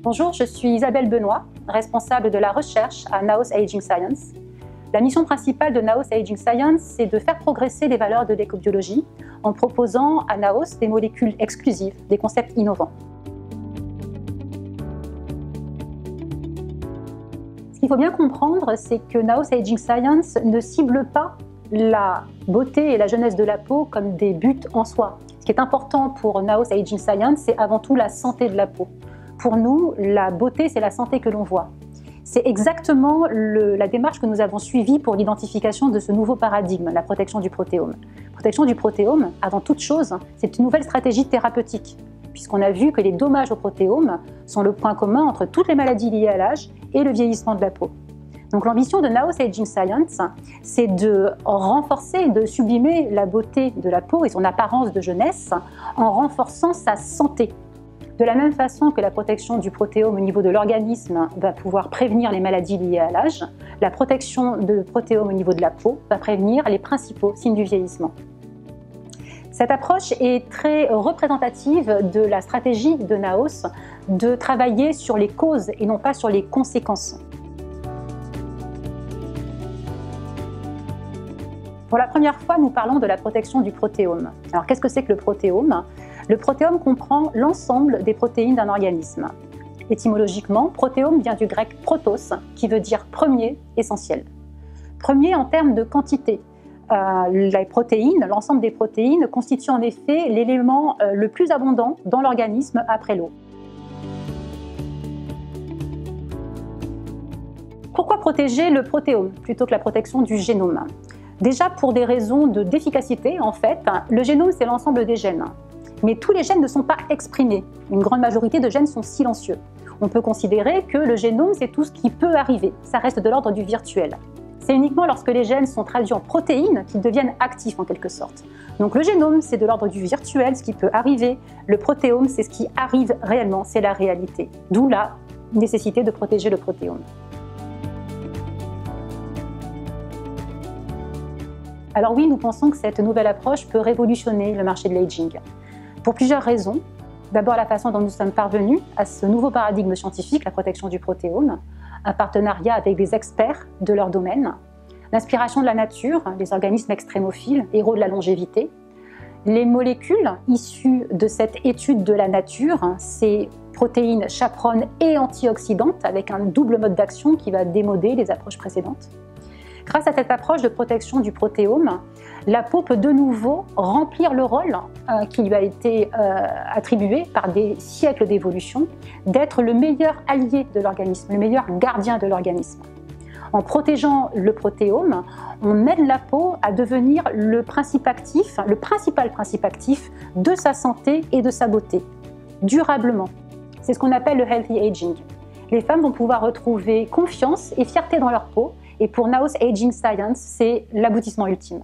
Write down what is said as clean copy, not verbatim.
Bonjour, je suis Isabelle Benoît, responsable de la recherche à Naos Aging Science. La mission principale de Naos Aging Science, c'est de faire progresser les valeurs de l'écobiologie en proposant à Naos des molécules exclusives, des concepts innovants. Ce qu'il faut bien comprendre, c'est que Naos Aging Science ne cible pas la beauté et la jeunesse de la peau comme des buts en soi. Ce qui est important pour Naos Aging Science, c'est avant tout la santé de la peau. Pour nous, la beauté, c'est la santé que l'on voit. C'est exactement la démarche que nous avons suivie pour l'identification de ce nouveau paradigme, la protection du protéome. La protection du protéome, avant toute chose, c'est une nouvelle stratégie thérapeutique, puisqu'on a vu que les dommages au protéome sont le point commun entre toutes les maladies liées à l'âge et le vieillissement de la peau. Donc l'ambition de Naos Aging Science, c'est de renforcer, de sublimer la beauté de la peau et son apparence de jeunesse en renforçant sa santé. De la même façon que la protection du protéome au niveau de l'organisme va pouvoir prévenir les maladies liées à l'âge, la protection du protéome au niveau de la peau va prévenir les principaux signes du vieillissement. Cette approche est très représentative de la stratégie de Naos de travailler sur les causes et non pas sur les conséquences. Pour la première fois, nous parlons de la protection du protéome. Alors, qu'est-ce que c'est que le protéome ? Le protéome comprend l'ensemble des protéines d'un organisme. Étymologiquement, protéome vient du grec protos, qui veut dire premier, essentiel. Premier en termes de quantité. Les protéines, l'ensemble des protéines, constitue en effet l'élément le plus abondant dans l'organisme après l'eau. Pourquoi protéger le protéome plutôt que la protection du génome ? Déjà pour des raisons d'efficacité, en fait, le génome c'est l'ensemble des gènes. Mais tous les gènes ne sont pas exprimés. Une grande majorité de gènes sont silencieux. On peut considérer que le génome c'est tout ce qui peut arriver. Ça reste de l'ordre du virtuel. C'est uniquement lorsque les gènes sont traduits en protéines qu'ils deviennent actifs en quelque sorte. Donc le génome c'est de l'ordre du virtuel, ce qui peut arriver. Le protéome c'est ce qui arrive réellement, c'est la réalité. D'où la nécessité de protéger le protéome. Alors oui, nous pensons que cette nouvelle approche peut révolutionner le marché de l'aging. Pour plusieurs raisons. D'abord, la façon dont nous sommes parvenus à ce nouveau paradigme scientifique, la protection du protéome, un partenariat avec des experts de leur domaine, l'inspiration de la nature, les organismes extrémophiles, héros de la longévité, les molécules issues de cette étude de la nature, ces protéines chaperones et antioxydantes, avec un double mode d'action qui va démoder les approches précédentes. Grâce à cette approche de protection du protéome, la peau peut de nouveau remplir le rôle qui lui a été attribué par des siècles d'évolution, d'être le meilleur allié de l'organisme, le meilleur gardien de l'organisme. En protégeant le protéome, on aide la peau à devenir le principal principe actif de sa santé et de sa beauté, durablement. C'est ce qu'on appelle le healthy aging. Les femmes vont pouvoir retrouver confiance et fierté dans leur peau, et pour Naos Aging Science, c'est l'aboutissement ultime.